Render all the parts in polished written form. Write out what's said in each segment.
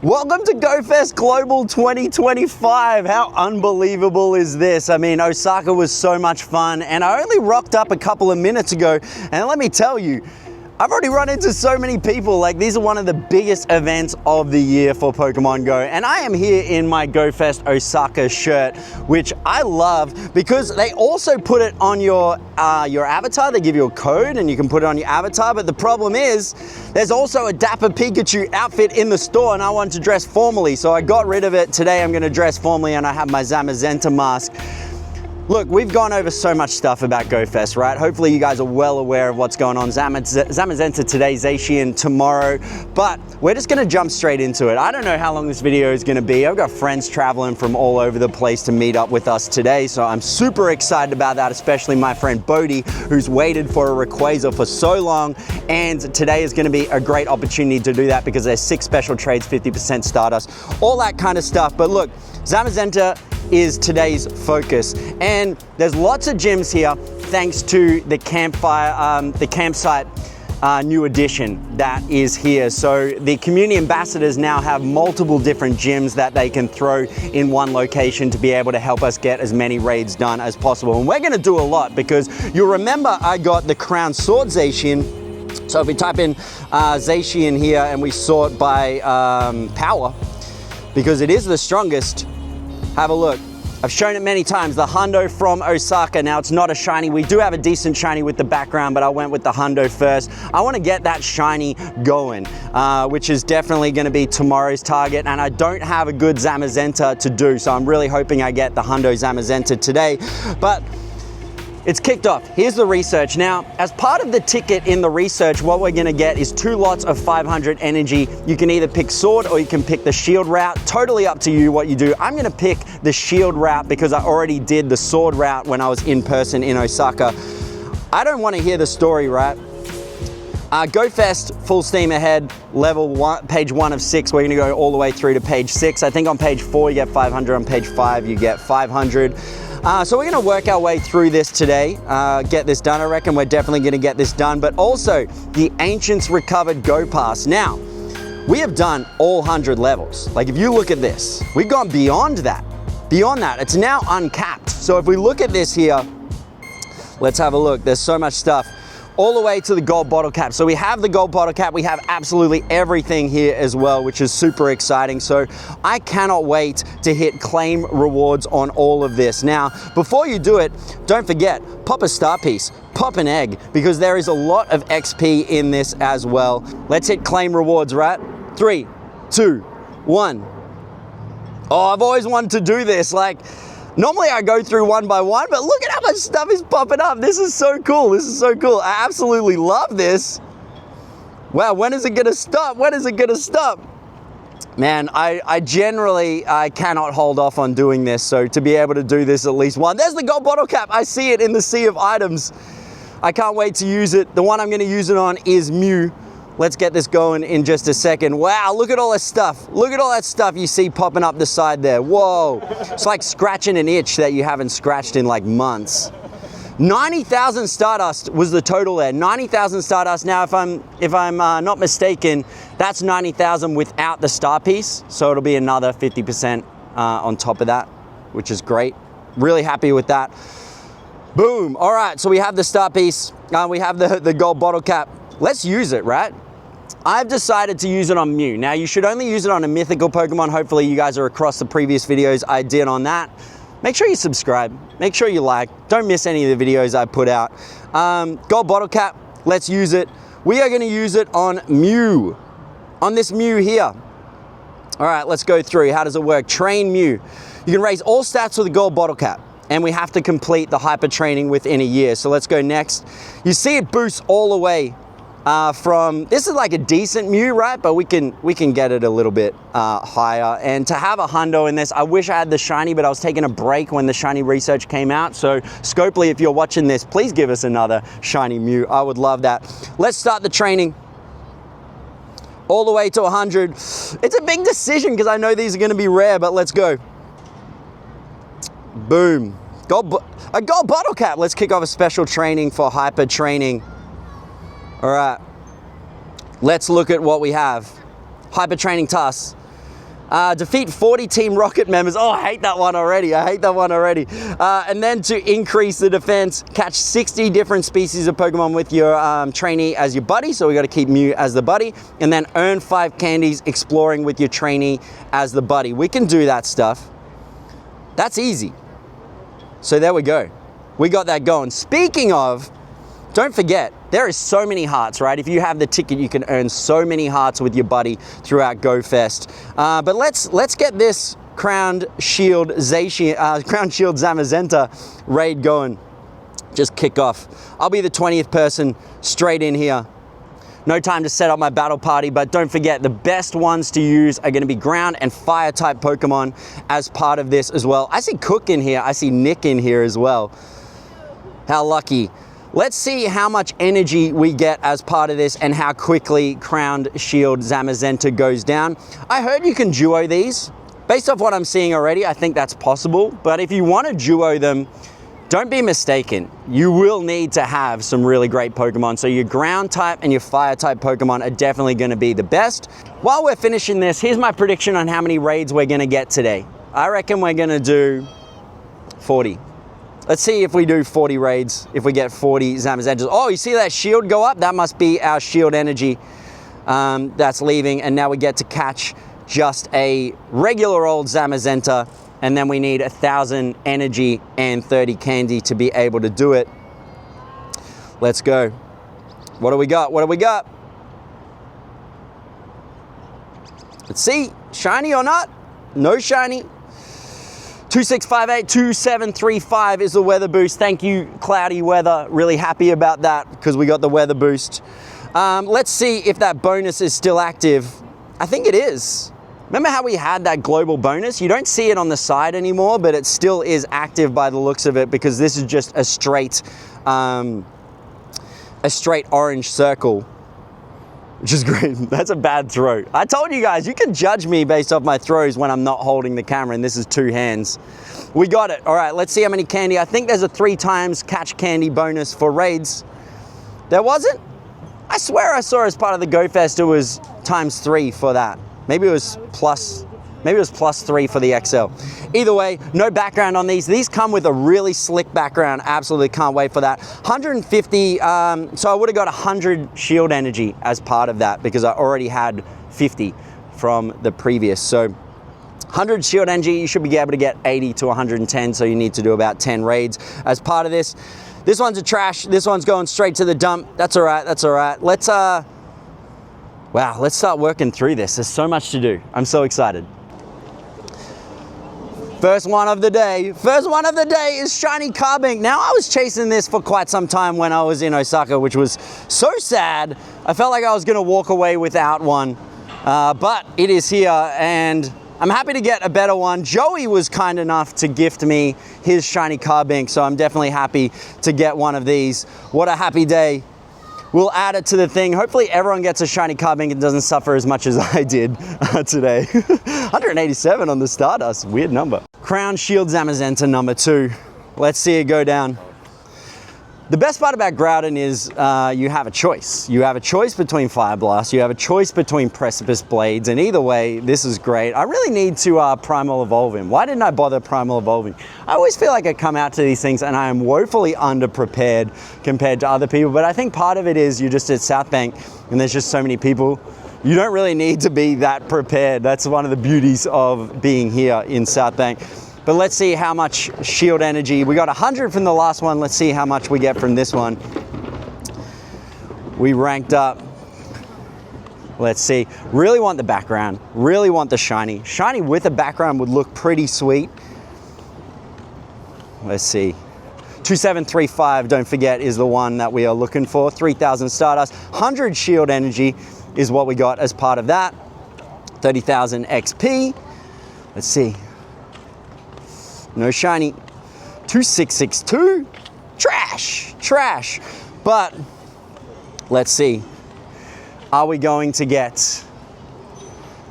Welcome to GoFest Global 2025. How unbelievable is this? I mean, Osaka was so much fun, and I only rocked up a couple of minutes ago, and let me tell you, I've already run into so many people. Like, these are one of the biggest events of the year for Pokemon Go, and I am here in my GoFest Osaka shirt, which I love because they also put it on your avatar. They give you a code and you can put it on your avatar, but the problem is there's also a Dapper Pikachu outfit in the store, and I wanted to dress formally, so I got rid of it. Today I'm gonna dress formally, and I have my Zamazenta mask. Look, we've gone over so much stuff about GoFest, right? Hopefully you guys are well aware of what's going on. Zamazenta today, Zacian tomorrow, but we're just gonna jump straight into it. I don't know how long this video is gonna be. I've got friends traveling from all over the place to meet up with us today, so I'm super excited about that, especially my friend Bodhi, who's waited for a Rayquaza for so long, and today is gonna be a great opportunity to do that because there's 6 special trades, 50% Stardust, all that kind of stuff. But look, Zamazenta is today's focus, and there's lots of gyms here thanks to the campsite new addition that is here. So the community ambassadors now have multiple different gyms that they can throw in one location to be able to help us get as many raids done as possible. And we're going to do a lot because you'll remember I got the Crown Sword Zacian. So if we type in Zacian here and we sort by power, because it is the strongest, have a look. I've shown it many times, the Hundo from Osaka. Now, it's not a shiny. We do have a decent shiny with the background, but I went with the Hundo first. I want to get that shiny going, which is definitely going to be tomorrow's target, and I don't have a good Zamazenta to do, so I'm really hoping I get the Hundo Zamazenta today. But it's kicked off. Here's the research. Now, as part of the ticket in the research, what we're gonna get is 2 lots of 500 energy. You can either pick sword or you can pick the shield route. Totally up to you what you do. I'm gonna pick the shield route because I already did the sword route when I was in person in Osaka. I don't wanna hear the story, right? GoFest, full steam ahead, level 1, page 1 of 6. We're gonna go all the way through to page 6. I think on page 4 you get 500, on page 5 you get 500. So we're gonna work our way through this today, get this done. I reckon we're definitely gonna get this done, but also the Ancients Recovered Go Pass. Now, we have done all 100 levels. Like, if you look at this, we've gone beyond that. Beyond that, it's now uncapped. So if we look at this here, let's have a look. There's so much stuff. All the way to the gold bottle cap. So we have the gold bottle cap, we have absolutely everything here as well, which is super exciting. So I cannot wait to hit claim rewards on all of this. Now, before you do it, don't forget, pop a star piece, pop an egg, because there is a lot of XP in this as well. Let's hit claim rewards, right? 3, 2, 1. Oh, I've always wanted to do this. Like, normally I go through one by one, but look at how much stuff is popping up. This is so cool. This is so cool. I absolutely love this. Wow, when is it gonna stop? When is it gonna stop? Man, I generally cannot hold off on doing this, so to be able to do this at least one. There's the gold bottle cap. I see it in the sea of items. I can't wait to use it. The one I'm gonna use it on is Mew. Let's get this going in just a second. Wow, look at all this stuff. Look at all that stuff you see popping up the side there. Whoa, it's like scratching an itch that you haven't scratched in like months. 90,000 Stardust was the total there. 90,000 Stardust. Now, if I'm not mistaken, that's 90,000 without the star piece. So it'll be another 50% on top of that, which is great. Really happy with that. Boom. All right, so we have the star piece. We have the gold bottle cap. Let's use it, right? I've decided to use it on Mew. Now, you should only use it on a mythical Pokemon. Hopefully you guys are across the previous videos I did on that. Make sure you subscribe. Make sure you like. Don't miss any of the videos I put out. Gold bottle cap, let's use it. We are gonna use it on Mew. On this Mew here. All right, let's go through. How does it work? Train Mew. You can raise all stats with a gold bottle cap, and we have to complete the hyper training within a year. So let's go next. You see it boosts all the way from, this is like a decent Mew, right? But we can get it a little bit higher. And to have a Hundo in this, I wish I had the shiny, but I was taking a break when the shiny research came out. So Scopely, if you're watching this, please give us another shiny Mew. I would love that. Let's start the training. All the way to 100. It's a big decision because I know these are going to be rare, but let's go. Boom. A gold bottle cap. Let's kick off a special training for hyper training. All right, let's look at what we have. Hyper training tasks. Defeat 40 Team Rocket members. Oh, I hate that one already. I hate that one already. And then to increase the defense, catch 60 different species of Pokemon with your trainee as your buddy. So we got to keep Mew as the buddy. And then earn 5 candies exploring with your trainee as the buddy. We can do that stuff. That's easy. So there we go. We got that going. Speaking of, don't forget, there is so many hearts, right? If you have the ticket, you can earn so many hearts with your buddy throughout GoFest. But let's get this Crown Shield Zamazenta raid going. Just kick off. I'll be the 20th person straight in here. No time to set up my battle party, but don't forget, the best ones to use are going to be ground and fire type Pokemon as part of this as well. I see Cook in here. I see Nick in here as well. How lucky. Let's see how much energy we get as part of this and how quickly Crowned Shield Zamazenta goes down. I heard you can duo these. Based off what I'm seeing already, I think that's possible. But if you want to duo them, don't be mistaken. You will need to have some really great Pokemon. So your ground type and your fire type Pokemon are definitely going to be the best. While we're finishing this, here's my prediction on how many raids we're going to get today. I reckon we're going to do 40. Let's see if we do 40 raids, if we get 40 Zamazentas. Oh, you see that shield go up? That must be our shield energy that's leaving. And now we get to catch just a regular old Zamazenta. And then we need 1,000 energy and 30 candy to be able to do it. Let's go. What do we got? What do we got? Let's see. Shiny or not? No shiny. 26582735 is the weather boost. Thank you, cloudy weather. Really happy about that because we got the weather boost. Let's see if that bonus is still active. I think it is. Remember how we had that global bonus? You don't see it on the side anymore, but it still is active by the looks of it because this is just a straight orange circle, which is great. That's a bad throw. I told you guys, you can judge me based off my throws when I'm not holding the camera, and this is 2 hands. We got it. All right, let's see how many candy. I think there's a 3 times catch candy bonus for raids. There wasn't? I swear I saw as part of the GoFest it was ×3 for that. Maybe it was +3 for the XL. Either way, no background on these. These come with a really slick background. Absolutely can't wait for that. 150, so I would have got 100 shield energy as part of that because I already had 50 from the previous. So 100 shield energy, you should be able to get 80 to 110, so you need to do about 10 raids as part of this. This one's a trash. This one's going straight to the dump. That's all right, that's all right. Wow, let's start working through this. There's so much to do. I'm so excited. First one of the day. First one of the day is Shiny Carbink. Now, I was chasing this for quite some time when I was in Osaka, which was so sad. I felt like I was gonna walk away without one, but it is here and I'm happy to get a better one. Joey was kind enough to gift me his Shiny Carbink, so I'm definitely happy to get one of these. What a happy day. We'll add it to the thing. Hopefully everyone gets a Shiny Carbink and doesn't suffer as much as I did today. 187 on the Stardust, weird number. Crown Shield Zamazenta number 2. Let's see it go down. The best part about Groudon is you have a choice. You have a choice between Fire Blast, you have a choice between Precipice Blades, and either way, this is great. I really need to Primal Evolve him. Why didn't I bother Primal Evolving? I always feel like I come out to these things and I am woefully underprepared compared to other people, but I think part of it is you're just at South Bank and there's just so many people. You don't really need to be that prepared. That's one of the beauties of being here in South Bank. But let's see how much shield energy. We got 100 from the last one. Let's see how much we get from this one. We ranked up. Let's see. Really want the background. Really want the shiny. Shiny with a background would look pretty sweet. Let's see. 2735, don't forget, is the one that we are looking for. 3,000 Stardust. 100 shield energy is what we got as part of that. 30,000 XP. Let's see. No shiny. 2662. Trash. Trash. But let's see. Are we going to get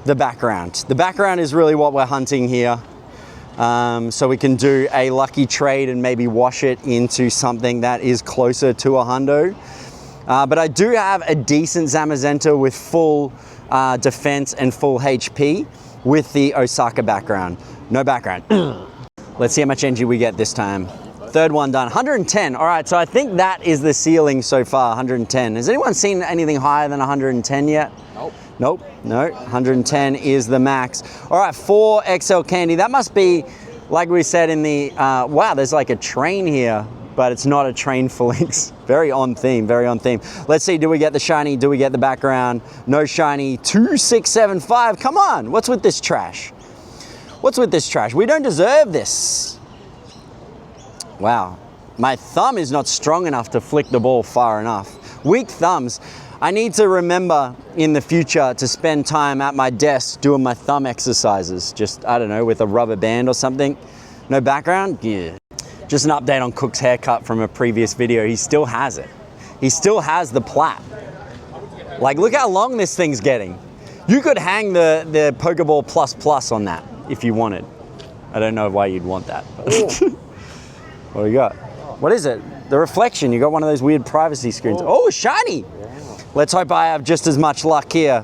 the background? The background is really what we're hunting here. So we can do a lucky trade and maybe wash it into something that is closer to a hundo. But I do have a decent Zamazenta with full defense and full HP. with the Osaka background. No background. Let's see how much energy we get this time. Third one done, 110. All right, so I think that is the ceiling so far, 110. Has anyone seen anything higher than 110 yet? Nope. Nope, no, 110 is the max. All right, 4 XL candy. That must be, like we said in the, wow, there's like a train here, but it's not a train for links. Very on theme, very on theme. Let's see, do we get the shiny? Do we get the background? No shiny, 2675. Come on, what's with this trash? What's with this trash? We don't deserve this. Wow, my thumb is not strong enough to flick the ball far enough. Weak thumbs. I need to remember in the future to spend time at my desk doing my thumb exercises. Just, I don't know, with a rubber band or something. No background? Yeah. Just an update on Cook's haircut from a previous video. He still has it. He still has the plait. Like, look how long this thing's getting. You could hang the Pokeball Plus Plus on that if you wanted. I don't know why you'd want that. But what do you got? What is it? The reflection. You got one of those weird privacy screens. Oh, shiny! Let's hope I have just as much luck here.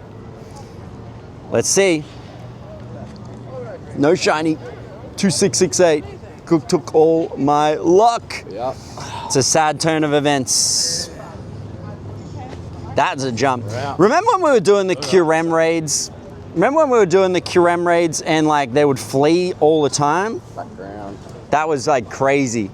Let's see. No shiny. 2668. Cook took all my luck. Yep. It's a sad turn of events. That's a jump. Yeah. Remember when we were doing the Kyurem raids? Remember when we were doing the Kyurem raids and like they would flee all the time? Background. That was like crazy.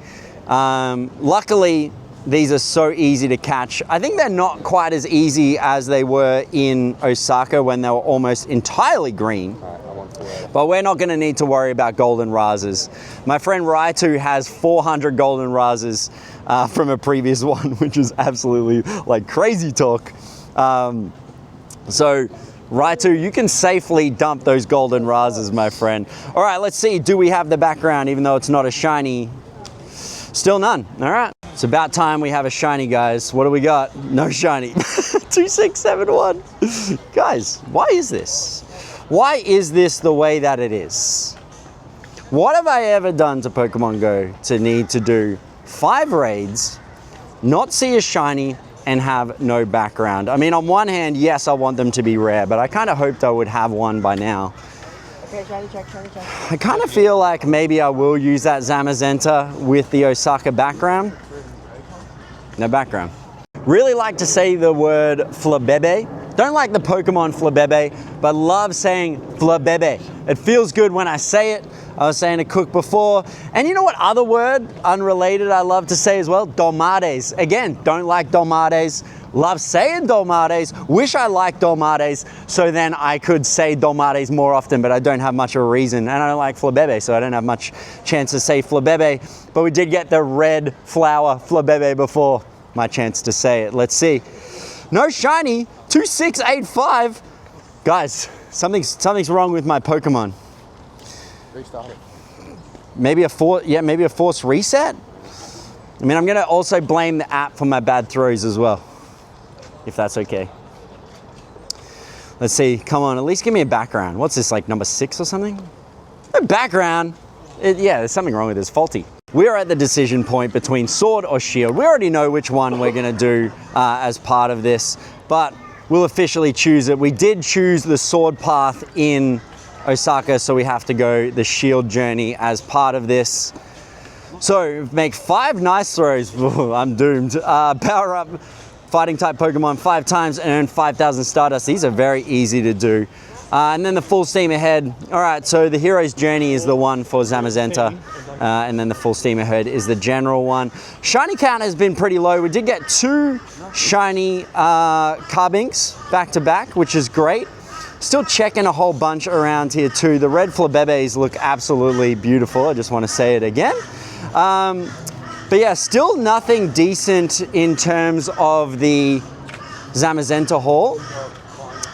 Luckily, these are so easy to catch. I think they're not quite as easy as they were in Osaka when they were almost entirely green. But we're not going to need to worry about golden razes. My friend Raitu has 400 golden razes from a previous one, which is absolutely like crazy talk. So Raitu, you can safely dump those golden razes, my friend. All right, let's see. Do we have the background, even though it's not a shiny? Still none. All right. It's about time we have a shiny, guys. What do we got? No shiny. 2671. Guys, why is this? Why is this the way that it is? What have I ever done to Pokemon Go to need to do 5 raids, not see a shiny, and have no background? I mean, on one hand, yes, I want them to be rare, but I kind of hoped I would have one by now. Okay, shiny check. I kind of feel like maybe I will use that Zamazenta with the Osaka background. No background. Really like to say the word Flabebe. Don't like the Pokemon Flabebe, but love saying Flabebe. It feels good when I say it. I was saying to Cook before. And you know what other word, unrelated, I love to say as well? Dolmades. Again, don't like Dolmades. Love saying Dolmades. Wish I liked Dolmades, so then I could say Dolmades more often, but I don't have much of a reason. And I don't like Flabebe, so I don't have much chance to say Flabebe. But we did get the red flower Flabebe before. My chance to say it. Let's see. No shiny. 2685. Guys, something's wrong with my Pokemon. Restart it. Maybe a forced reset? I mean, I'm gonna also blame the app for my bad throws as well, if that's okay. Let's see, come on, at least give me a background. What's this, like number 6 or something? A background? Yeah, there's something wrong with this, faulty. We're at the decision point between sword or shield. We already know which one we're gonna do as part of this, but we'll officially choose it. We did choose the sword path in Osaka, so we have to go the shield journey as part of this. So make 5 nice throws. I'm doomed. Power up fighting type Pokemon 5 times and earn 5,000 Stardust. These are very easy to do. And then the full steam ahead. All right, so the hero's journey is the one for Zamazenta. And then the full steam ahead is the general one. Shiny count has been pretty low. We did get 2 shiny Carbinks back to back, which is great. Still checking a whole bunch around here too. The red Flabebes look absolutely beautiful. I just want to say it again. But yeah, still nothing decent in terms of the Zamazenta haul.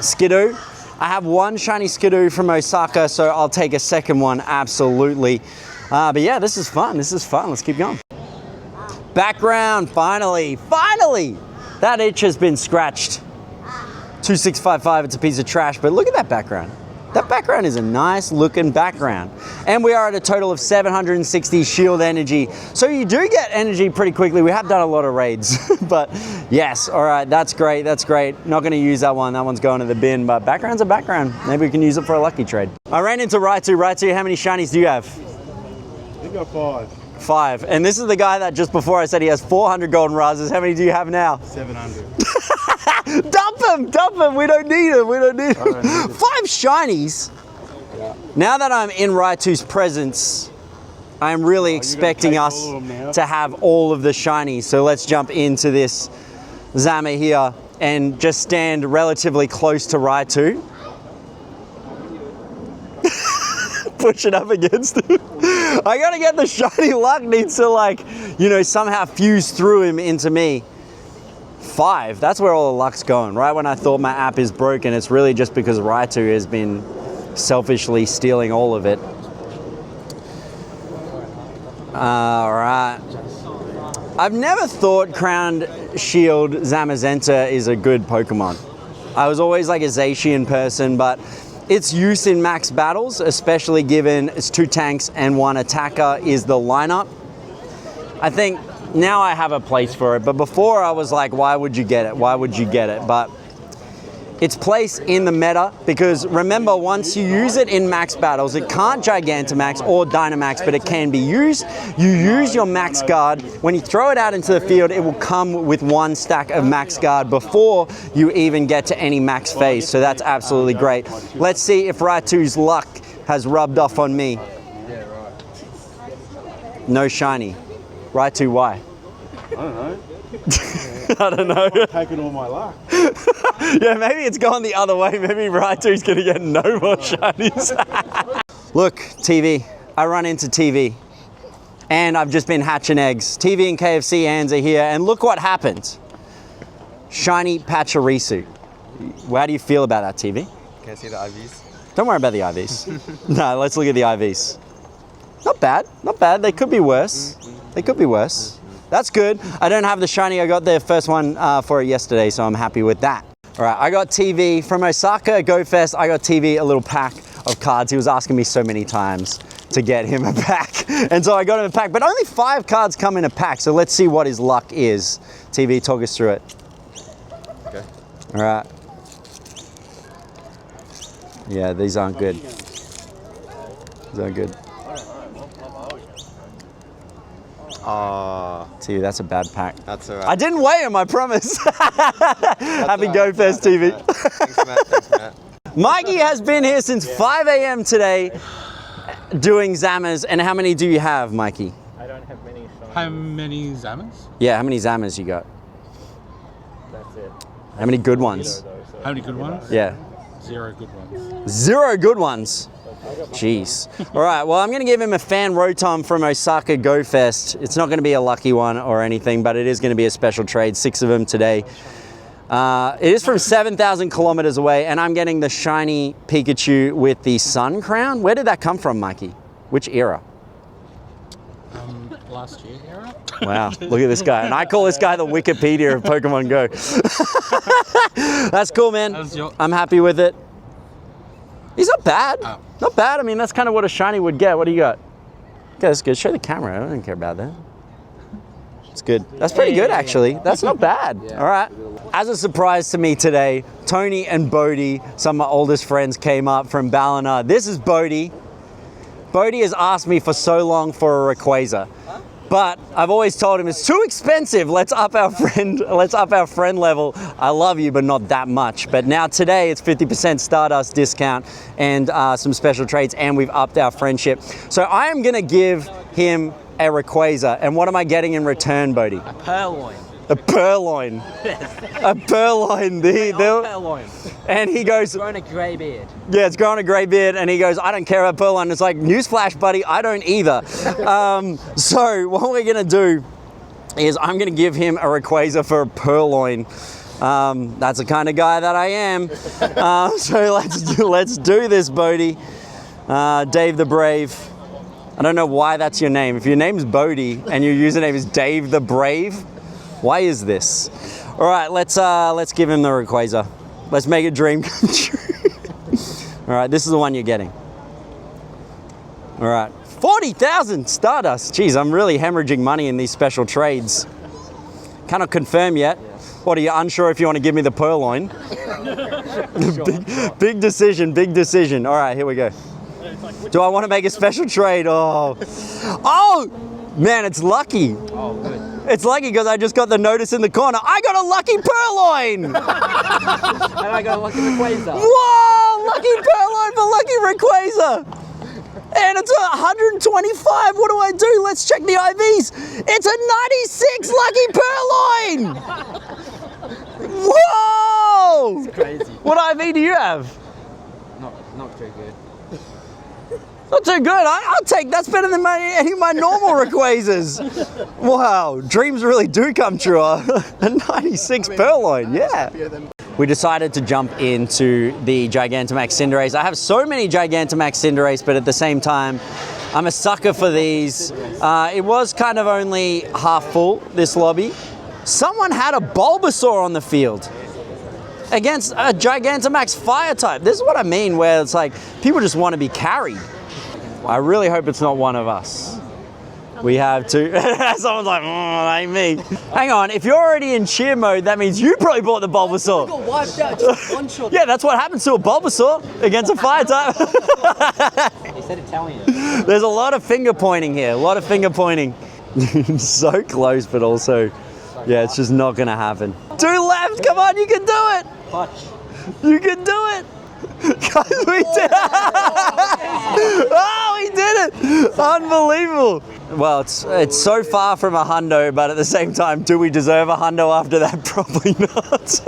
Skidoo. I have 1 shiny Skidoo from Osaka, so I'll take a second one, absolutely. But yeah, this is fun. This is fun. Let's keep going. Background, finally. Finally! That itch has been scratched. 2655, it's a piece of trash, but look at that background. That background is a nice looking background. And we are at a total of 760 shield energy. So you do get energy pretty quickly. We have done a lot of raids, but yes, all right, that's great, that's great. Not gonna use that one. That one's going to the bin, but background's a background. Maybe we can use it for a lucky trade. I ran into Raichu. Raichu, how many shinies do you have? I got 5. 5. And this is the guy that just before I said he has 400 golden razors. How many do you have now? 700. Dump him, we don't need him, we don't need him. 5 shinies? Yeah. Now that I'm in Raichu's presence, I'm really expecting us to have all of the shinies. So let's jump into this Zama here and just stand relatively close to Raichu. Push it up against him. I gotta get the shiny luck needs to, like, you know, somehow fuse through him into me. 5, that's where all the luck's going. Right when I thought my app is broken, it's really just because Raichu has been selfishly stealing all of it. All right. I've never thought Crowned Shield Zamazenta is a good Pokemon. I was always like a Zacian person, but its use in max battles, especially given it's 2 tanks and 1 attacker, is the lineup. I think now I have a place for it, but before I was like, why would you get it? Why would you get it? But its place in the meta, because remember, once you use it in max battles, it can't Gigantamax or Dynamax, but it can be used. You use your max guard. When you throw it out into the field, it will come with 1 stack of max guard before you even get to any max phase. So that's absolutely great. Let's see if Raichu's luck has rubbed off on me. No shiny. Raichu, why? I don't know. I don't know. Taking all my luck. Yeah, maybe it's gone the other way. Maybe Raichu's gonna get no more shinies. Look, TV. I run into TV. And I've just been hatching eggs. TV and KFC hands are here, and look what happened. Shiny Pachirisu. How do you feel about that, TV? Can I see the IVs? Don't worry about the IVs. No, let's look at the IVs. Not bad, not bad. They could be worse. They could be worse. That's good. I don't have the shiny. I got the first one for it yesterday, so I'm happy with that. All right, I got TV from Osaka Go Fest. I got TV a little pack of cards. He was asking me so many times to get him a pack, and so I got him a pack. But only 5 cards come in a pack, so let's see what his luck is. TV, talk us through it. Okay. All right. Yeah, these aren't good. These aren't good. TV, that's a bad pack. That's all right. I didn't weigh him, I promise. Happy Go Fest, TV. Thanks, Matt. Thanks, Matt. Mikey has been here since 5 a.m. today doing Zamas. And how many do you have, Mikey? I don't have many shiny. How many Zamas? Yeah, how many Zamas you got? That's it. How many good ones? How many good ones? Yeah. 0 good ones. 0 good ones. Jeez. All right, well, I'm going to give him a fan Rotom from Osaka Go Fest. It's not going to be a lucky one or anything, but it is going to be a special trade. 6 of them today. It is from 7,000 kilometers away, and I'm getting the shiny Pikachu with the Sun Crown. Where did that come from, Mikey? Which era? Last year era? Wow, look at this guy. And I call this guy the Wikipedia of Pokemon Go. That's cool, man. I'm happy with it. He's not bad. Oh. Not bad. I mean, that's kind of what a shiny would get. What do you got? Okay, that's good. Show the camera. I don't care about that. It's good. That's pretty good, actually. That's not bad. All right. As a surprise to me today, Tony and Bodhi, some of my oldest friends, came up from Ballina. This is Bodhi. Bodhi has asked me for so long for a Rayquaza. But I've always told him it's too expensive. Let's up our friend level. I love you, but not that much. But now today it's 50% Stardust discount and some special trades, and we've upped our friendship. So I am gonna give him a Rayquaza. And what am I getting in return, Bodhi? A Purloin. A Purloin. A Purloin. Purloin. And he goes, Growing a grey beard. yeah, it's growing a grey beard, and he goes, I don't care about Purloin. It's like, newsflash, buddy, I don't either. So what we're gonna do is I'm gonna give him a Rayquaza for a Purloin. That's the kind of guy that I am. So let's do this, Bodhi. Dave the Brave. I don't know why that's your name. If your name's Bodhi and your username is Dave the Brave, why is this? All right, let's give him the Rayquaza. Let's make a dream come true. All right, this is the one you're getting. All right, 40,000 Stardust. Jeez, I'm really hemorrhaging money in these special trades. Cannot confirm yet. What, are you unsure if you want to give me the Purloin? big decision, big decision. All right, here we go. Do I want to make a special trade? Oh, man, it's lucky. Oh, good. It's lucky because I just got the notice in the corner. I got a lucky Purloin! And I got a lucky Rayquaza. Whoa! Lucky Purloin for Lucky Rayquaza! And it's 125. What do I do? Let's check the IVs. It's a 96 Lucky Purloin! Whoa! It's crazy. What IV do you have? Not too good. Not too good. I'll take that's better than any of my normal Rayquazas. Wow, dreams really do come true. A 96 Purloin, yeah. We decided to jump into the Gigantamax Cinderace. I have so many Gigantamax Cinderace, but at the same time, I'm a sucker for these. It was kind of only half full, this lobby. Someone had a Bulbasaur on the field against a Gigantamax Fire type. This is what I mean, where it's like, people just want to be carried. I really hope it's not one of us. We have two. Someone's like, ain't me. Hang on, if you're already in cheer mode, that means you probably bought the Bulbasaur. got wiped out, just one shot. Yeah, that's what happens to a Bulbasaur against a fire type. He said Italian. There's a lot of finger pointing here, a lot of finger pointing. So close, but also, yeah, it's just not gonna happen. Two left, come on, you can do it. Clutch. You can do it. Guys, we did it! Oh, we did it! Unbelievable. Well, it's so far from a hundo, but at the same time, do we deserve a hundo after that? Probably not.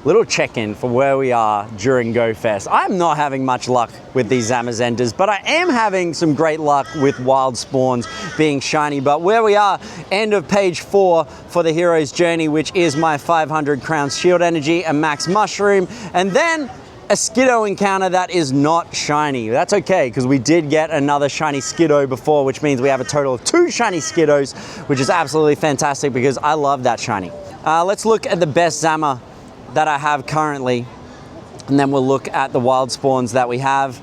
Little check-in for where we are during GoFest. I'm not having much luck with these Zamazentas, but I am having some great luck with wild spawns being shiny. But where we are, end of page 4 for the hero's journey, which is my 500 crowns shield energy, a max mushroom, and then a Skiddo encounter that is not shiny. That's okay, because we did get another shiny Skiddo before, which means we have a total of 2 shiny Skiddos, which is absolutely fantastic because I love that shiny. Let's look at the best Zama that I have currently, and then we'll look at the wild spawns that we have.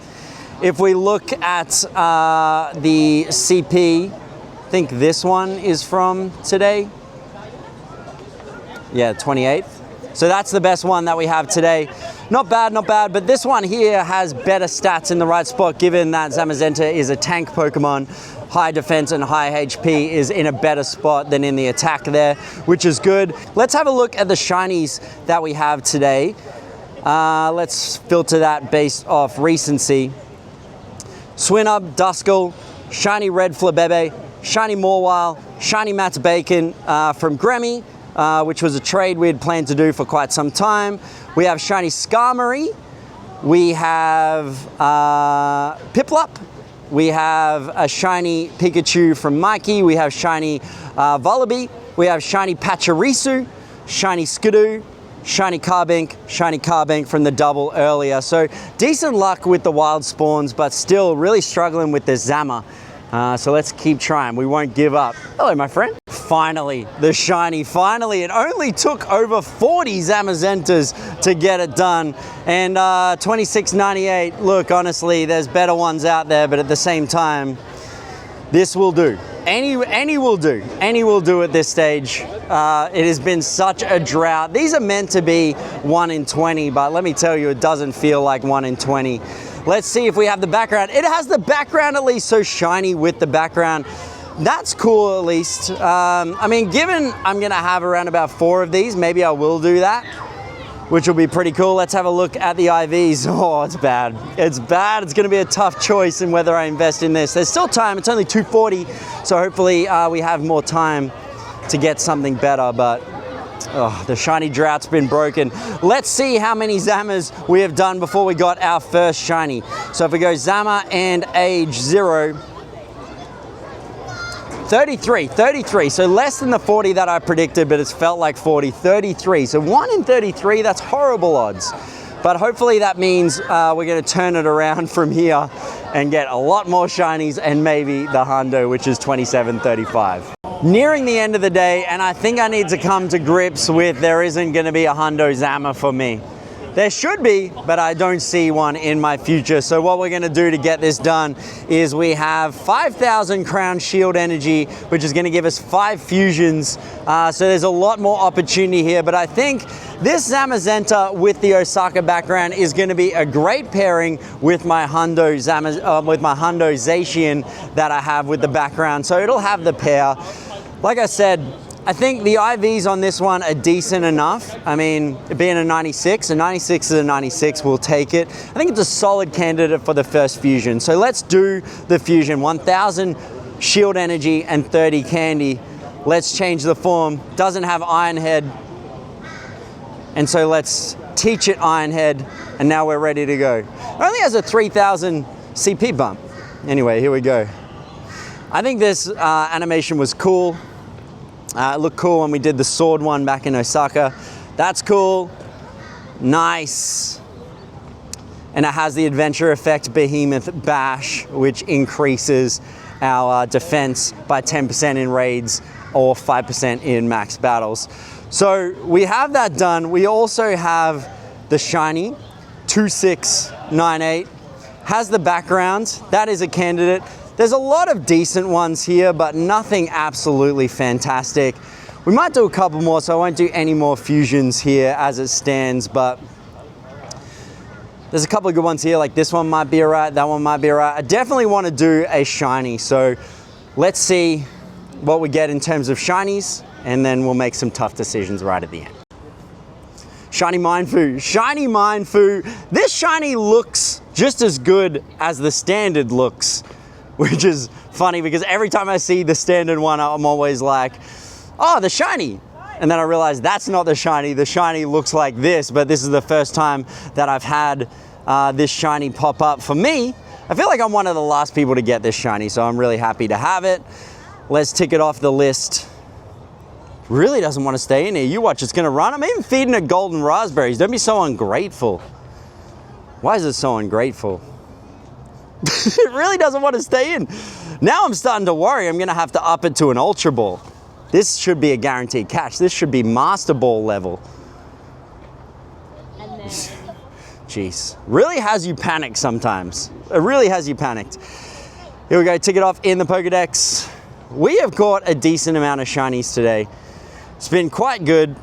If we look at the CP, I think this one is from today. Yeah, 28th. So that's the best one that we have today. Not bad, but this one here has better stats in the right spot, given that Zamazenta is a tank Pokemon. High defense and high HP is in a better spot than in the attack there, which is good. Let's have a look at the shinies that we have today. Let's filter that based off recency. Swinub, Duskull, shiny Red Flabebe, shiny Mawile, shiny Matt's Bacon from Gremmy, which was a trade we had planned to do for quite some time. We have shiny Skarmory. We have Piplup. We have a shiny Pikachu from Mikey. We have shiny Vullaby. We have shiny Pachirisu, shiny Skidoo, shiny Carbink from the double earlier. So decent luck with the wild spawns, but still really struggling with the Zama. So let's keep trying. We won't give up. Hello, my friend. Finally, the shiny, finally. It only took over 40 Zamazentas to get it done. And 26.98, look, honestly, there's better ones out there, but at the same time, this will do. Any will do. Any will do at this stage. It has been such a drought. These are meant to be 1 in 20, but let me tell you, it doesn't feel like 1 in 20. Let's see if we have the background. It has the background at least, so shiny with the background. That's cool at least. I mean, given I'm gonna have around about 4 of these, maybe I will do that, which will be pretty cool. Let's have a look at the IVs. Oh, it's bad. It's bad. It's gonna be a tough choice in whether I invest in this. There's still time, it's only 240, so hopefully we have more time to get something better, but oh, the shiny drought's been broken. Let's see how many Zamas we have done before we got our first shiny. So if we go Zama and age 0, 33, so less than the 40 that I predicted, but it's felt like 40, 33. So 1 in 33, that's horrible odds. But hopefully that means we're gonna turn it around from here and get a lot more shinies and maybe the hundo, which is 27.35. Nearing the end of the day, and I think I need to come to grips with there isn't gonna be a hundo Zama for me. There should be, but I don't see one in my future. So what we're gonna do to get this done is we have 5,000 Crown Shield energy, which is gonna give us 5 fusions. So there's a lot more opportunity here, but I think this Zamazenta with the Osaka background is gonna be a great pairing with my Hundo Zacian that I have with the background. So it'll have the pair. Like I said, I think the IVs on this one are decent enough. I mean, it being a 96 is a 96, we'll take it. I think it's a solid candidate for the first fusion. So let's do the fusion. 1,000 shield energy and 30 candy. Let's change the form. Doesn't have Iron Head. And so let's teach it Iron Head, and now we're ready to go. It only has a 3,000 CP bump. Anyway, here we go. I think this animation was cool. It looked cool when we did the sword one back in Osaka. That's cool. Nice. And it has the adventure effect Behemoth Bash, which increases our defense by 10% in raids or 5% in max battles. So we have that done. We also have the shiny 2698. Has the background. That is a candidate. There's a lot of decent ones here, but nothing absolutely fantastic. We might do a couple more, so I won't do any more fusions here as it stands, but there's a couple of good ones here, like this one might be all right, that one might be all right. I definitely want to do a shiny, so let's see what we get in terms of shinies, and then we'll make some tough decisions right at the end. Shiny Mindfu, Shiny Mindfu. This shiny looks just as good as the standard looks, which is funny because every time I see the standard one, I'm always like, oh, the shiny. And then I realize that's not the shiny. The shiny looks like this, but this is the first time that I've had this shiny pop up for me. I feel like I'm one of the last people to get this shiny, so I'm really happy to have it. Let's tick it off the list. Really doesn't want to stay in here. You watch, it's gonna run. I'm even feeding it golden raspberries. Don't be so ungrateful. Why is it so ungrateful? It really doesn't want to stay in. Now I'm starting to worry I'm gonna have to up it to an Ultra Ball. This should be a guaranteed catch. This should be Master Ball level. And then... Jeez, really has you panicked sometimes. It really has you panicked. Here we go, tick it off in the Pokedex. We have caught a decent amount of shinies today. It's been quite good.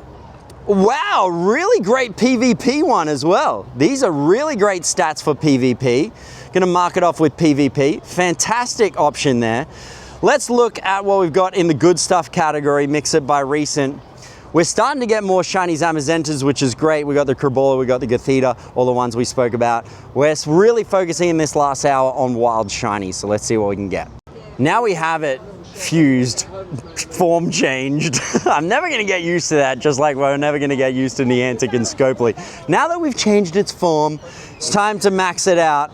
Wow, really great PvP one as well. These are really great stats for PvP. Gonna mark it off with PvP. Fantastic option there. Let's look at what we've got in the good stuff category, mix it by recent. We're starting to get more shiny Zamazentas, which is great. We got the Krabola, we got the Gothita, all the ones we spoke about. We're really focusing in this last hour on wild shinies, so let's see what we can get. Now we have it fused, form changed. I'm never gonna get used to that, just like we're never gonna get used to Niantic and Scopely. Now that we've changed its form, it's time to max it out.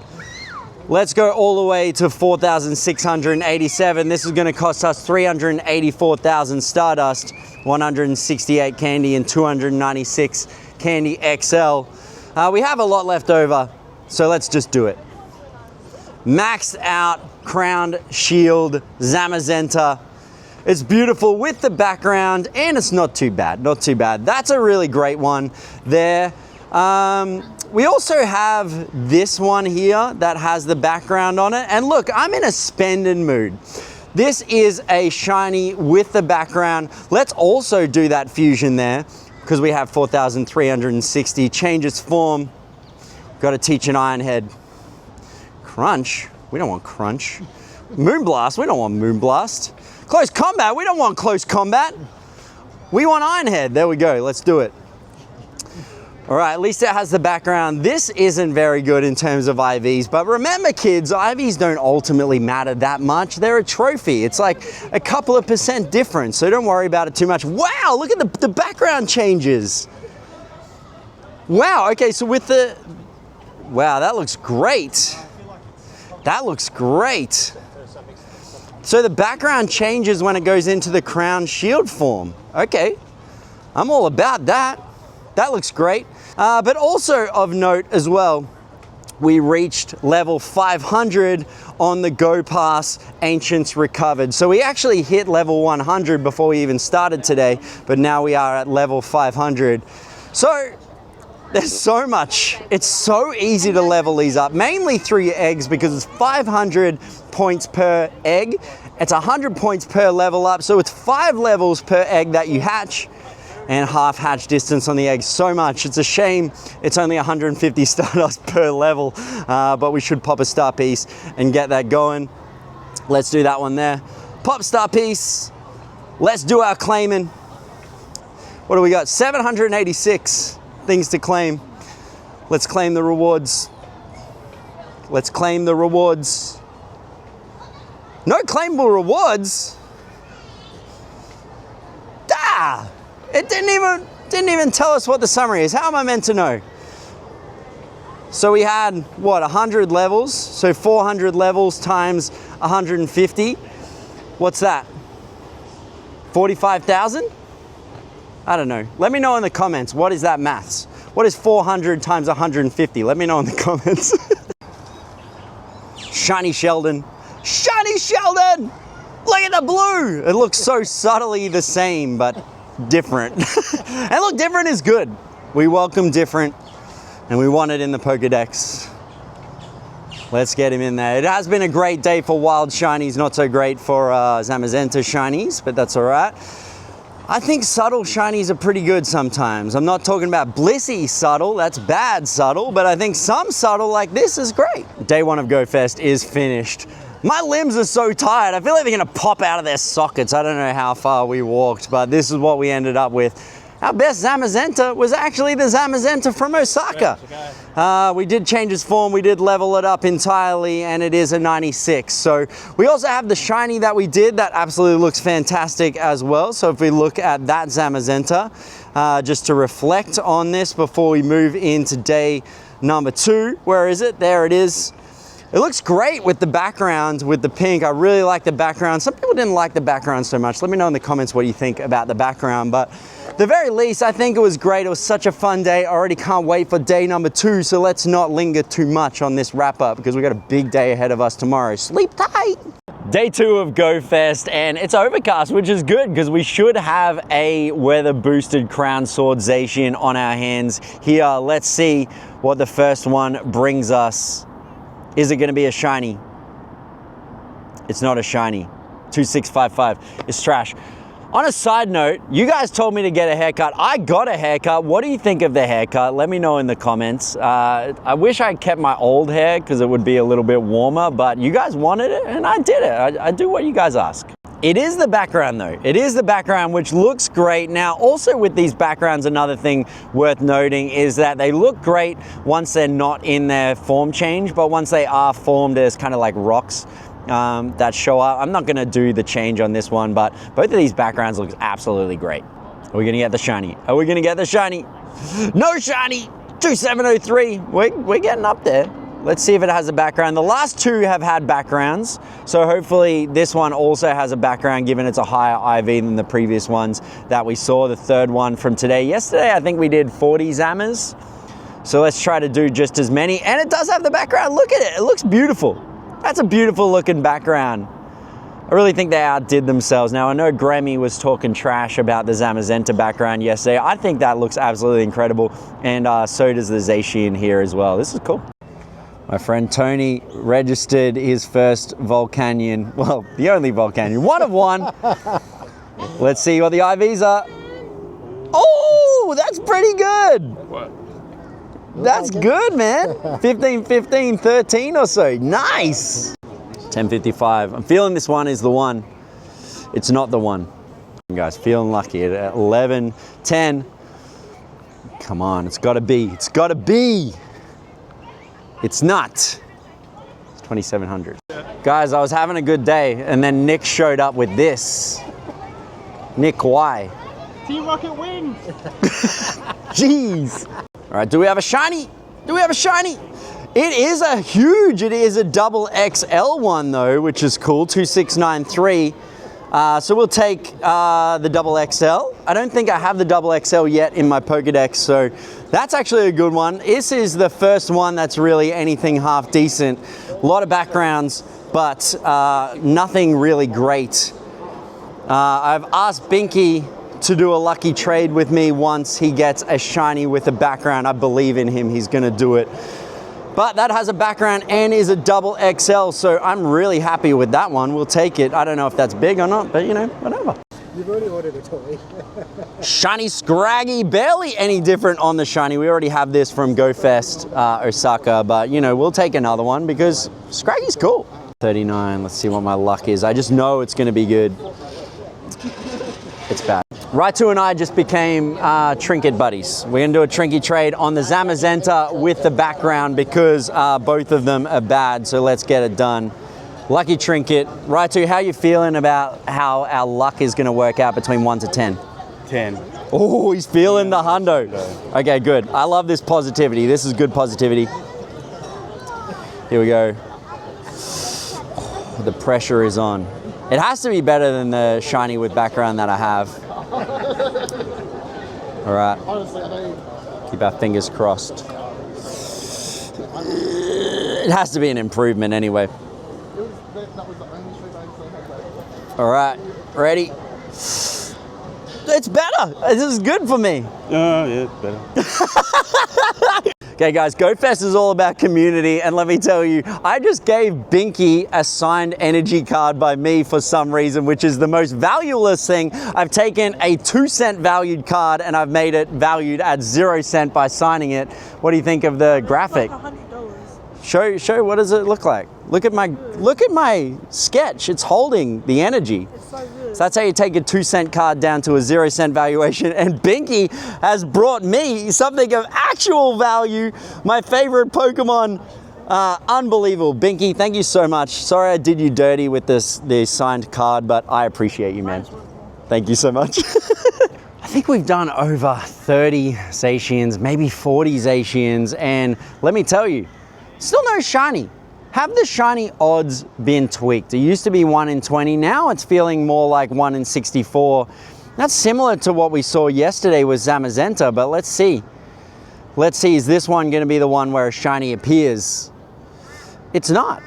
Let's go all the way to 4,687. This is gonna cost us 384,000 Stardust, 168 candy, and 296 candy XL. We have a lot left over, so let's just do it. Maxed out Crowned Shield Zamazenta. It's beautiful with the background, and it's not too bad, not too bad. That's a really great one there. We also have this one here that has the background on it. And look, I'm in a spending mood. This is a shiny with the background. Let's also do that fusion there because we have 4,360. Change its form. Got to teach an Iron Head. Crunch. We don't want Crunch. Moonblast. We don't want Moonblast. Close Combat. We don't want Close Combat. We want Iron Head. There we go. Let's do it. All right, at least it has the background. This isn't very good in terms of IVs, but remember kids, IVs don't ultimately matter that much. They're a trophy. It's like a couple of % difference, so don't worry about it too much. Wow, look at the background changes. Wow, okay, so with the, wow, that looks great. That looks great. So the background changes when it goes into the Crown Shield form. Okay, I'm all about that. That looks great. But also of note as well, we reached level 500 on the Go Pass Ancients Recovered. So we actually hit level 100 before we even started today, but now we are at level 500. So There's so much. It's so easy to level these up. Mainly through your eggs because it's 500 points per egg. It's 100 points per level up. So it's 5 levels per egg that you hatch and half hatch distance on the egg. So much. It's a shame it's only 150 Stardust per level, but we should pop a star piece and get that going. Let's do that one there. Pop star piece. Let's do our claiming. What do we got? 786 things to claim. Let's claim the rewards. Let's claim the rewards. No claimable rewards. Ah! It didn't even tell us what the summary is. How am I meant to know? So we had what, 100 levels? So 400 levels times 150. What's that? 45,000? I don't know. Let me know in the comments. What is that maths? What is 400 times 150? Let me know in the comments. Shiny Sheldon. Shiny Sheldon! Look at the blue! It looks so subtly the same, but different. And look, different is good. We welcome different, and we want it in the Pokedex. Let's get him in there. It has been a great day for wild shinies, not so great for Zamazenta shinies, but that's all right. I think subtle shinies are pretty good sometimes. I'm not talking about blissy subtle, that's bad subtle, but I think some subtle like this is great. Day 1 of Go Fest is finished. My limbs are so tired. I feel like they're gonna pop out of their sockets. I don't know how far we walked, but this is what we ended up with. Our best Zamazenta was actually the Zamazenta from Osaka. We did change its form, we did level it up entirely, and it is a 96. So we also have the shiny that we did that absolutely looks fantastic as well. So if we look at that Zamazenta, just to reflect on this before we move into day number 2, where is it? There it is. It looks great with the background, with the pink. I really like the background. Some people didn't like the background so much. Let me know in the comments what you think about the background. But at the very least, I think it was great. It was such a fun day. I already can't wait for day number 2. So let's not linger too much on this wrap up because we got a big day ahead of us tomorrow. Sleep tight. Day 2 of Go Fest, and it's overcast, which is good because we should have a weather boosted Crown Sword Zacian on our hands here. Let's see what the first one brings us. Is it going to be a shiny? It's not a shiny. 2655. It's trash. On a side note, you guys told me to get a haircut. I got a haircut. What do you think of the haircut? Let me know in the comments. I wish I kept my old hair because it would be a little bit warmer, but you guys wanted it and I did it. I do what you guys ask. It is the background though. It is the background, which looks great. Now, also with these backgrounds, another thing worth noting is that they look great once they're not in their form change, but once they are formed as kind of like rocks that show up. I'm not gonna do the change on this one, but both of these backgrounds look absolutely great. Are we gonna get the shiny? Are we gonna get the shiny? No shiny! 2703, we're getting up there. Let's see if it has a background. The last 2 have had backgrounds, so hopefully this one also has a background given it's a higher IV than the previous ones that we saw. The third one from today. Yesterday, I think we did 40 Zamas, so let's try to do just as many. And it does have the background. Look at it. It looks beautiful. That's a beautiful looking background. I really think they outdid themselves. Now, I know Grammy was talking trash about the Zamazenta background yesterday. I think that looks absolutely incredible, and so does the Zacian here as well. This is cool. My friend Tony registered his first Volcanion. Well, the only Volcanion. 1 of 1. Let's see what the IVs are. Oh, that's pretty good. What? That's good, man. 15, 15, 13 or so. Nice. 1055. I'm feeling this one is the one. It's not the one. Guys, feeling lucky at 11, 10. Come on, it's gotta be. It's gotta be. It's not. It's 2700. Guys, I was having a good day and then Nick showed up with this. Nick, why? Team Rocket wins! Jeez. All right, do we have a shiny? Do we have a shiny? It is a huge, it is a double XL one though, which is cool, 2693. So we'll take the double XL. I don't think I have the double XL yet in my Pokedex, so that's actually a good one. This is the first one that's really anything half decent. A lot of backgrounds, but nothing really great. I've asked Binky to do a lucky trade with me once he gets a shiny with a background. I believe in him, he's gonna do it. But that has a background and is a double XL, so I'm really happy with that one. We'll take it. I don't know if that's big or not, but you know, whatever. You've already ordered a toy. Shiny Scraggy, barely any different on the shiny. We already have this from GoFest Osaka, but you know, we'll take another one because Scraggy's cool. 39, let's see what my luck is. I just know it's gonna be good. It's bad. Raitu and I just became trinket buddies. We're gonna do a trinket trade on the Zamazenta with the background because both of them are bad, so let's get it done. Lucky trinket. Raitu, how you feeling about how our luck is gonna work out between 1 to 10? 10. Oh, he's feeling the hundo. Okay, good. I love this positivity. This is good positivity. Here we go. The pressure is on. It has to be better than the shiny with background that I have. All right. Keep our fingers crossed. It has to be an improvement anyway. All right, ready? It's better. This is good for me. Yeah, it's better. Okay guys, GoFest is all about community, and let me tell you, I just gave Binky a signed energy card by me for some reason, which is the most valueless thing. I've taken a 2-cent valued card and I've made it valued at 0 cent by signing it. What do you think of the graphic? Like $100. Show, what does it look like? Look at my sketch. It's holding the energy. It's so good. So that's how you take a 2-cent card down to a 0 cent valuation. And Binky has brought me something of actual value. My favorite Pokemon. Unbelievable. Binky, thank you so much. Sorry I did you dirty with this signed card, but I appreciate you, man. Thank you so much. I think we've done over 30 Zacians, maybe 40 Zacians, and let me tell you, still no shiny. Have the shiny odds been tweaked? It used to be 1 in 20, now it's feeling more like 1 in 64. That's similar to what we saw yesterday with Zamazenta, but let's see. Let's see, is this one gonna be the one where a shiny appears? It's not.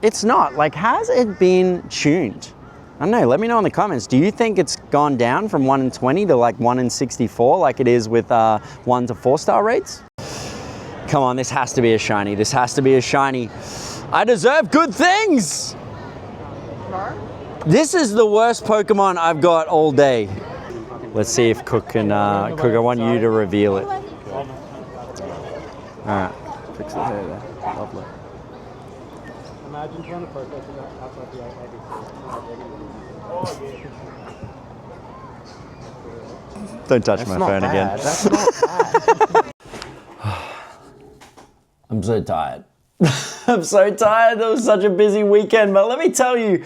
It's not. Like, has it been tuned? I don't know, let me know in the comments. Do you think it's gone down from 1 in 20 to like 1 in 64 like it is with 1 to 4-star rates? Come on, this has to be a shiny. This has to be a shiny. I deserve good things. This is the worst Pokemon I've got all day. Let's see if Cook can, Cook, I want you to reveal it. All right, fix the hair there, lovely. Imagine trying to process it outside the ABC. Don't touch my phone again. That's not bad. I'm so tired. I'm so tired. That was such a busy weekend, but let me tell you,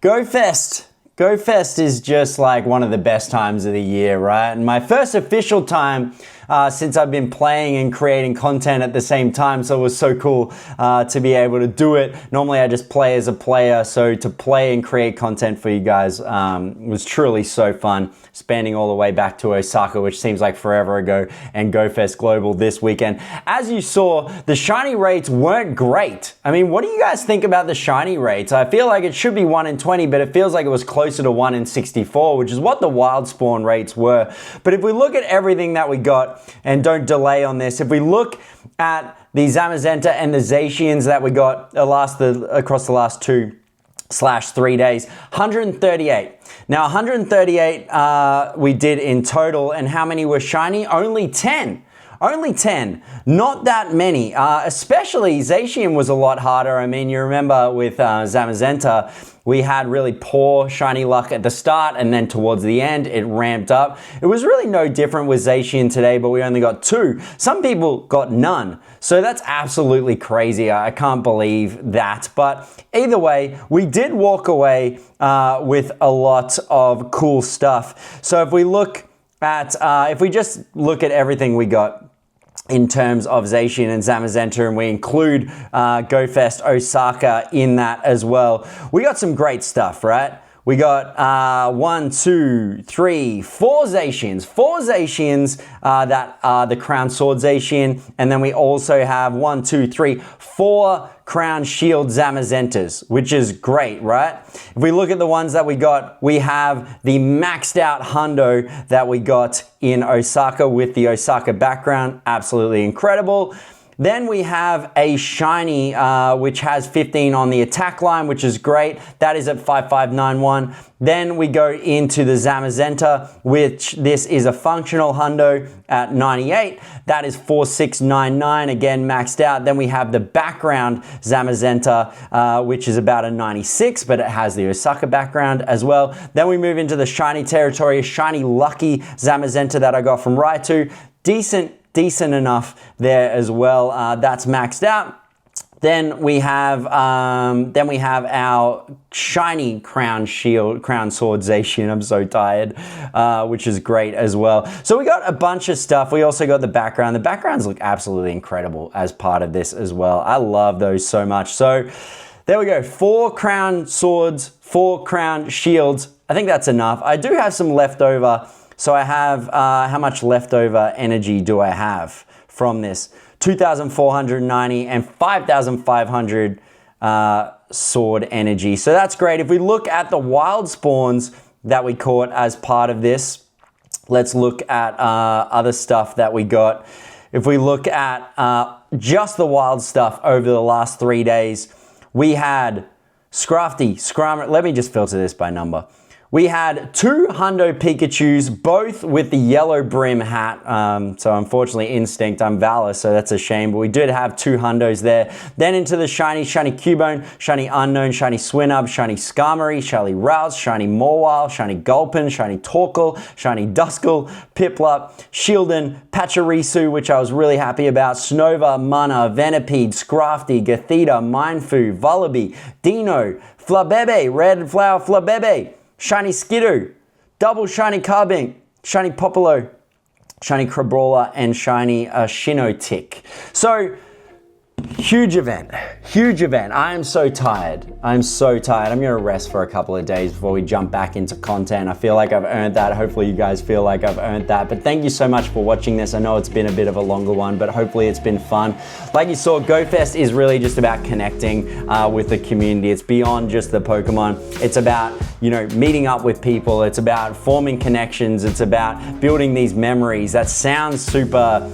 GoFest is just like one of the best times of the year, right? And my first official time since I've been playing and creating content at the same time, so it was so cool to be able to do it. Normally I just play as a player, so to play and create content for you guys was truly so fun. Spanning all the way back to Osaka, which seems like forever ago, and GoFest Global this weekend. As you saw, the shiny rates weren't great. I mean, what do you guys think about the shiny rates? I feel like it should be 1 in 20, but it feels like it was closer to 1 in 64, which is what the wild spawn rates were. But if we look at everything that we got, and don't delay on this, if we look at the Zamazenta and the Zacians that we got across the last 2/3 days, 138. Now 138 we did in total, and how many were shiny? Only 10. Only 10, not that many, especially Zacian was a lot harder. I mean, you remember with Zamazenta, we had really poor shiny luck at the start, and then towards the end, it ramped up. It was really no different with Zacian today, but we only got 2. Some people got none, so that's absolutely crazy. I can't believe that, but either way, we did walk away with a lot of cool stuff. So if we look at, if we just look at everything we got in terms of Zacian and Zamazenta, and we include GoFest Osaka in that as well, we got some great stuff, right? We got 1, 2, 3, 4 Zacians. 4 Zacians that are the Crown Sword Zacian. And then we also have 1, 2, 3, 4 Crown Shield Zamazentas, which is great, right? If we look at the ones that we got, we have the maxed out Hundo that we got in Osaka with the Osaka background. Absolutely incredible. Then we have a shiny, which has 15 on the attack line, which is great. That is at 5591. Then we go into the Zamazenta, which this is a functional hundo at 98. That is 4699, again maxed out. Then we have the background Zamazenta, which is about a 96, but it has the Osaka background as well. Then we move into the shiny territory, a shiny lucky Zamazenta that I got from Raitu. Decent enough there as well. That's maxed out. Then we have our shiny Crown Sword Zacian. I'm so tired, which is great as well. So we got a bunch of stuff. We also got the background. The backgrounds look absolutely incredible as part of this as well. I love those so much. So there we go. 4 Crown Swords, 4 Crown Shields. I think that's enough. I do have some leftover. So I have, how much leftover energy do I have from this? 2,490 and 5,500 sword energy. So that's great. If we look at the wild spawns that we caught as part of this, let's look at other stuff that we got. If we look at just the wild stuff over the last 3 days, we had Scrafty, Scrum, let me just filter this by number. We had 2 Hundo Pikachus, both with the yellow brim hat. So unfortunately, Instinct, I'm Valor, so that's a shame. But we did have 2 Hundos there. Then into the shiny Cubone, shiny Unknown, shiny Swinub, shiny Skarmory, shiny Rouse, shiny Mawile, shiny Gulpin, shiny Torkoal, shiny Duskull, Piplup, Shieldon, Pachirisu, which I was really happy about, Snova, Mana, Venipede, Scrafty, Gothita, Mindfu, Vullaby, Dino, Flabebe, Red Flower Flabebe, shiny Skidoo, double shiny Carbink, shiny Popolo, shiny Crabrawler, and shiny Shinotic. So, huge event. I am so tired. I'm gonna rest for a couple of days before we jump back into content. I feel like I've earned that. Hopefully you guys feel like I've earned that. But thank you so much for watching this. I know it's been a bit of a longer one, but hopefully it's been fun. Like you saw, GoFest is really just about connecting with the community. It's beyond just the Pokemon. It's about, you know, meeting up with people. It's about forming connections. It's about building these memories. That sounds super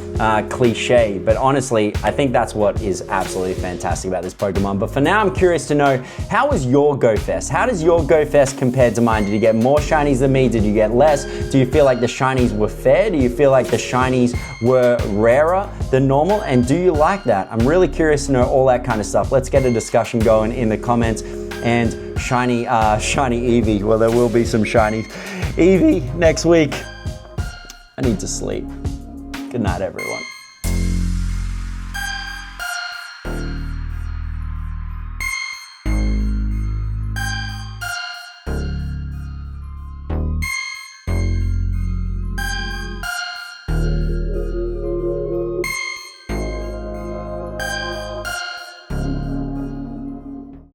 cliche, but honestly, I think that's what is absolutely fantastic about this Pokemon. But for now, I'm curious to know, how was your GoFest? How does your GoFest compare to mine? Did you get more shinies than me? Did you get less? Do you feel like the shinies were fair? Do you feel like the shinies were rarer than normal? And do you like that? I'm really curious to know all that kind of stuff. Let's get a discussion going in the comments. And shiny Eevee, well, there will be some shinies. Eevee next week. I need to sleep. Good night, everyone.